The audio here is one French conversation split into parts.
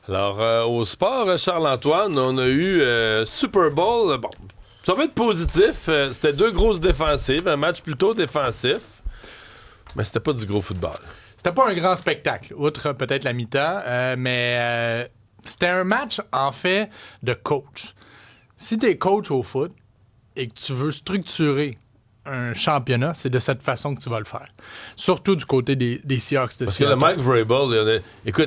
Alors, au sport, Charles-Antoine, on a eu Super Bowl. Bon, ça va être positif. C'était 2 grosses défensives, un match plutôt défensif. Mais c'était pas du gros football. C'était pas un grand spectacle, outre peut-être la mi-temps, mais c'était un match, en fait, de coach. Si t'es coach au foot et que tu veux structurer un championnat, c'est de cette façon que tu vas le faire. Surtout du côté des Seahawks de Parce Seattle. que le Mike Vrabel,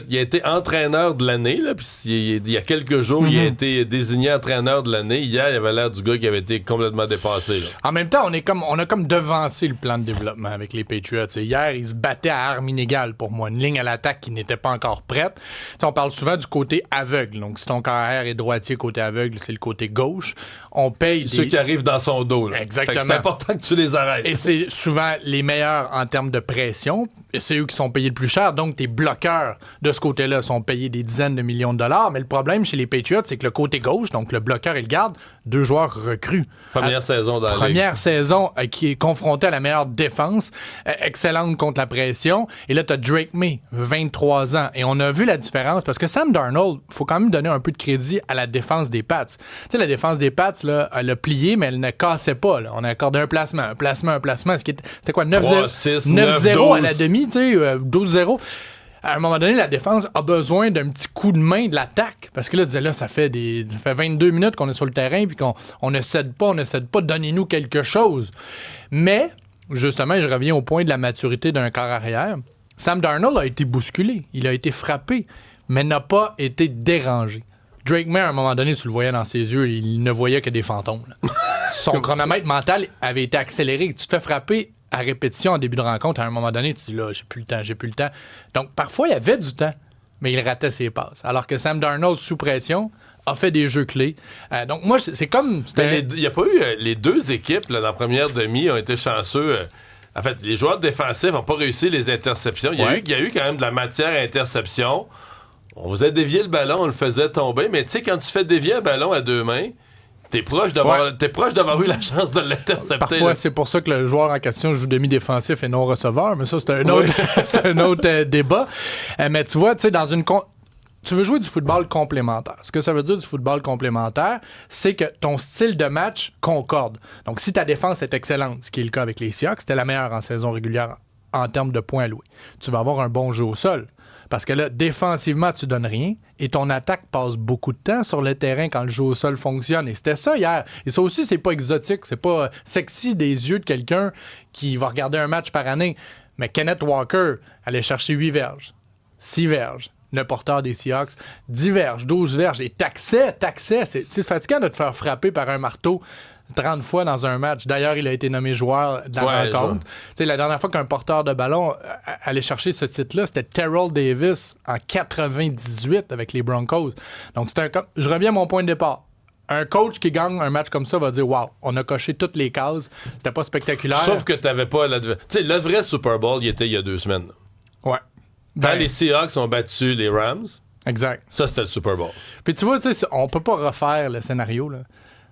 il a été entraîneur de l'année, là, puis il y a quelques jours, il a été désigné entraîneur de l'année. Hier, il avait l'air du gars qui avait été complètement dépassé. Là. En même temps, on a comme devancé le plan de développement avec les Patriots. Hier, ils se battaient à armes inégales pour moi. Une ligne à l'attaque qui n'était pas encore prête. T'sais, on parle souvent du côté aveugle. Donc, si ton carrière est droitier côté aveugle, c'est le côté gauche. On paye ceux qui arrivent dans son dos. Là. Exactement. C'est important que tu les arrêtes. Et c'est souvent les meilleurs en termes de pression. Et c'est eux qui sont payés le plus cher. Donc, tes bloqueurs de ce côté-là sont payés des dizaines de millions de dollars. Mais le problème chez les Patriots, c'est que le côté gauche, donc le bloqueur et le garde, 2 joueurs recrues. Première saison dans la Première ligue. saison qui est confrontée à la meilleure défense, excellente contre la pression. Et là, tu as Drake May, 23 ans. Et on a vu la différence parce que Sam Darnold, il faut quand même donner un peu de crédit à la défense des Pats. Tu sais, la défense des Pats, là, elle a plié, mais elle ne cassait pas. Là. On a accordé un placement. C'était quoi, 9-0 à la demi, tu sais, 12-0. À un moment donné, la défense a besoin d'un petit coup de main de l'attaque. Parce que là, ça fait 22 minutes qu'on est sur le terrain puis qu'on ne cède pas, donnez-nous quelque chose. Mais, justement, je reviens au point de la maturité d'un corps arrière. Sam Darnold a été bousculé, il a été frappé, mais n'a pas été dérangé. Drake May, à un moment donné, tu le voyais dans ses yeux, il ne voyait que des fantômes. Là. Son chronomètre mental avait été accéléré. Tu te fais frapper à répétition en début de rencontre, à un moment donné, tu dis là, j'ai plus le temps. Donc, parfois, il y avait du temps, mais il ratait ses passes. Alors que Sam Darnold, sous pression, a fait des jeux clés. Donc, moi, c'est comme... Il n'y a pas eu... les 2 équipes, là, dans la première demi, ont été chanceux. En fait, les joueurs défensifs n'ont pas réussi les interceptions. Il y a eu quand même de la matière à interception. On vous a dévié le ballon, on le faisait tomber, mais tu sais, quand tu fais dévier un ballon à 2 mains, t'es proche d'avoir eu la chance de l'intercepter. Parfois, là. c'est pour ça que le joueur en question joue demi-défensif et non receveur, mais ça, c'est un autre, c'est un autre débat. Mais tu vois, tu sais, tu veux jouer du football complémentaire. Ce que ça veut dire du football complémentaire, c'est que ton style de match concorde. Donc, si ta défense est excellente, ce qui est le cas avec les Seahawks, c'était la meilleure en saison régulière en termes de points alloués. Tu vas avoir un bon jeu au sol. Parce que là, défensivement, tu donnes rien et ton attaque passe beaucoup de temps sur le terrain quand le jeu au sol fonctionne. Et c'était ça hier. Et ça aussi, c'est pas exotique. C'est pas sexy des yeux de quelqu'un qui va regarder un match par année. Mais Kenneth Walker allait chercher 8 verges, 6 verges. Le porteur des Seahawks, 10 verges, 12 verges. Et taxait. C'est fatigant de te faire frapper par un marteau 30 fois dans un match. D'ailleurs, il a été nommé joueur de la rencontre. La dernière fois qu'un porteur de ballon allait chercher ce titre-là, c'était Terrell Davis en 98 avec les Broncos. Donc, je reviens à mon point de départ. Un coach qui gagne un match comme ça va dire « Wow, on a coché toutes les cases. C'était pas spectaculaire. » Sauf que t'avais pas... Tu sais, le vrai Super Bowl, il était il y a 2 semaines. Ouais. Quand les Seahawks ont battu les Rams, exact. Ça, c'était le Super Bowl. Puis tu vois, on peut pas refaire le scénario, là.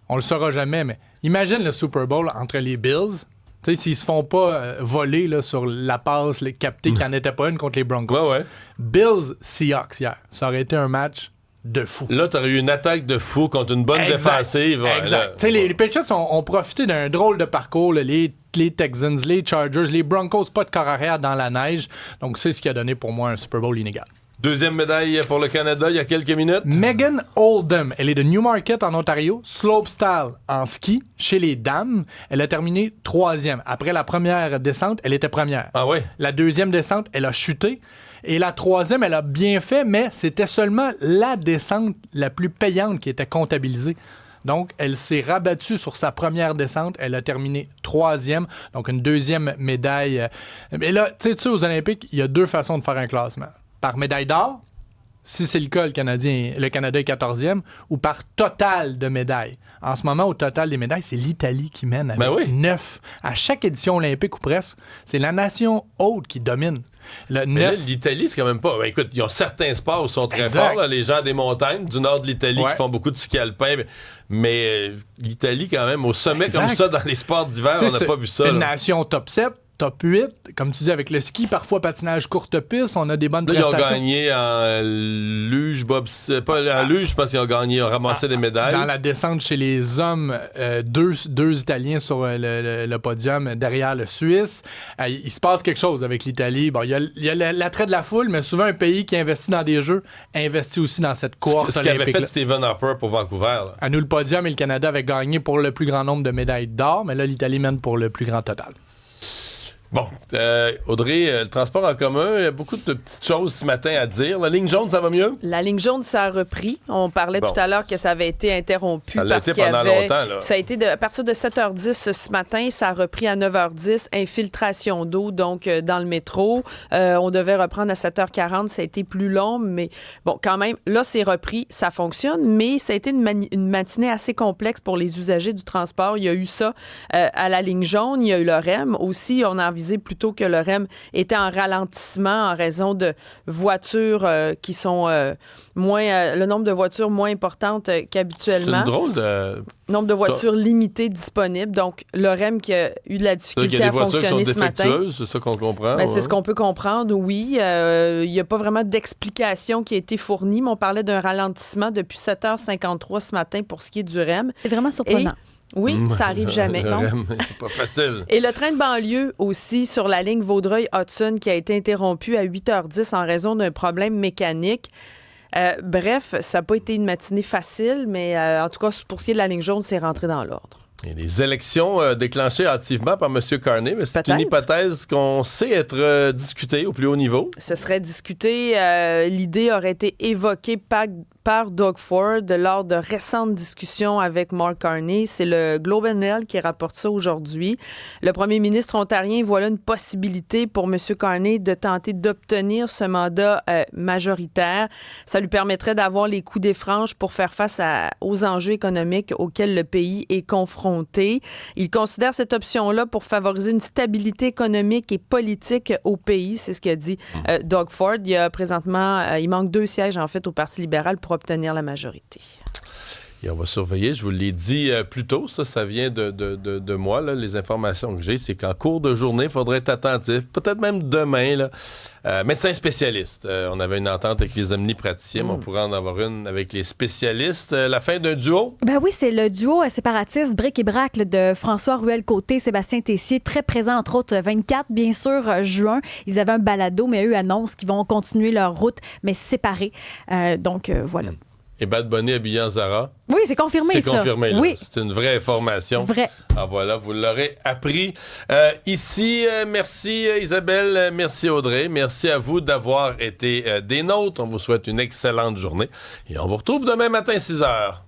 On le saura jamais, mais imagine le Super Bowl entre les Bills. Tu sais, s'ils se font pas voler là, sur la passe, les captés qu'il n'y en était pas une contre les Broncos. Ouais. Bills-Seahawks hier. Ça aurait été un match de fou. Là, t'aurais eu une attaque de fou contre une bonne défensive. Exact. Tu sais, les Patriots ont profité d'un drôle de parcours. Là, les Texans, les Chargers, les Broncos, pas de corps arrière dans la neige. Donc, c'est ce qui a donné pour moi un Super Bowl inégal. 2e médaille pour le Canada il y a quelques minutes. Megan Oldham, elle est de Newmarket en Ontario, slopestyle en ski chez les dames. Elle a terminé 3e. Après la première descente, elle était première. Ah ouais? La 2e descente, elle a chuté. Et la 3e, elle a bien fait, mais c'était seulement la descente la plus payante qui était comptabilisée. Donc, elle s'est rabattue sur sa première descente. Elle a terminé 3e, donc une 2e médaille. Mais là, tu sais, aux Olympiques, il y a 2 façons de faire un classement. Par médaille d'or, si c'est le cas, le Canada est 14e, ou par total de médailles. En ce moment, au total des médailles, c'est l'Italie qui mène avec 9. À chaque édition olympique ou presque, c'est la nation hôte qui domine. Mais là, l'Italie, c'est quand même pas... écoute, ils ont certains sports où ils sont très forts. Là, les gens des montagnes du nord de l'Italie qui font beaucoup de ski alpin. Mais l'Italie, quand même, au sommet comme ça, dans les sports d'hiver, on n'a pas vu ça. Une nation top 7, top 8. Comme tu dis, avec le ski, parfois patinage courte piste, on a des bonnes là, ils ont prestations. gagné en luge, en luge, je pense qu'ils ont ramassé des médailles. Dans la descente chez les hommes, deux Italiens sur le podium derrière le Suisse. Il se passe quelque chose avec l'Italie. Bon, il y a l'attrait de la foule, mais souvent un pays qui investit dans des jeux investit aussi dans cette course ce qu'avait olympique. fait Stephen Harper pour Vancouver. Là. À nous, le podium, et le Canada avait gagné pour le plus grand nombre de médailles d'or, mais là, l'Italie mène pour le plus grand total. Bon, Audrey, le transport en commun, il y a beaucoup de petites choses ce matin à dire. La ligne jaune, ça va mieux? La ligne jaune, ça a repris. On parlait tout à l'heure que ça avait été interrompu. Ça l'a été pendant longtemps, là. Ça a été à partir de 7h10 ce matin, ça a repris à 9h10. Infiltration d'eau, donc, dans le métro. On devait reprendre à 7h40. Ça a été plus long, mais bon, quand même, là, c'est repris. Ça fonctionne, mais ça a été une matinée assez complexe pour les usagers du transport. Il y a eu ça à la ligne jaune. Il y a eu le REM. Aussi, on a avisé plutôt que le REM était en ralentissement en raison de voitures qui sont le nombre de voitures moins importantes qu'habituellement. C'est une drôle de... Nombre de voitures limitées disponibles. Donc, le REM qui a eu de la difficulté à fonctionner ce matin. C'est ça qu'on comprend. Ben, c'est ce qu'on peut comprendre, oui. Il n'y a pas vraiment d'explication qui a été fournie, mais on parlait d'un ralentissement depuis 7h53 ce matin pour ce qui est du REM. C'est vraiment surprenant. Oui, ça arrive jamais. Non? C'est pas facile. Et le train de banlieue aussi sur la ligne Vaudreuil-Hudson qui a été interrompu à 8h10 en raison d'un problème mécanique. Bref, ça n'a pas été une matinée facile, mais en tout cas, pour ce qui est de la ligne jaune, c'est rentré dans l'ordre. Et les élections déclenchées hâtivement par M. Carney, mais c'est Peut-être. une hypothèse qu'on sait être discutée au plus haut niveau. Ce serait discuté. L'idée aurait été évoquée par Doug Ford lors de récentes discussions avec Mark Carney. C'est le Globe and Mail qui rapporte ça aujourd'hui. Le premier ministre ontarien voit là une possibilité pour M. Carney de tenter d'obtenir ce mandat majoritaire. Ça lui permettrait d'avoir les coups des franges pour faire face aux enjeux économiques auxquels le pays est confronté. Il considère cette option-là pour favoriser une stabilité économique et politique au pays. C'est ce qu'a dit Doug Ford. Il manque 2 sièges, en fait, au Parti libéral pour obtenir la majorité. Et on va surveiller, je vous l'ai dit plus tôt, ça vient de moi, là, les informations que j'ai, c'est qu'en cours de journée, il faudrait être attentif, peut-être même demain, là, médecin spécialiste. On avait une entente avec les omnipraticiens, mais on pourrait en avoir une avec les spécialistes. La fin d'un duo? Ben oui, c'est le duo séparatiste Bric et Brac là, de François Ruel-Côté, Sébastien Tessier, très présent entre autres le 24, bien sûr, juin. Ils avaient un balado, mais eux annoncent qu'ils vont continuer leur route, mais séparés. Donc, voilà. Et Bad Bunny habillé en Zara. Oui, c'est confirmé, ça. C'est confirmé, là. Oui. C'est une vraie information. Vrai. Ah voilà, vous l'aurez appris. Ici, merci Isabelle, merci Audrey, merci à vous d'avoir été des nôtres. On vous souhaite une excellente journée et on vous retrouve demain matin 6h.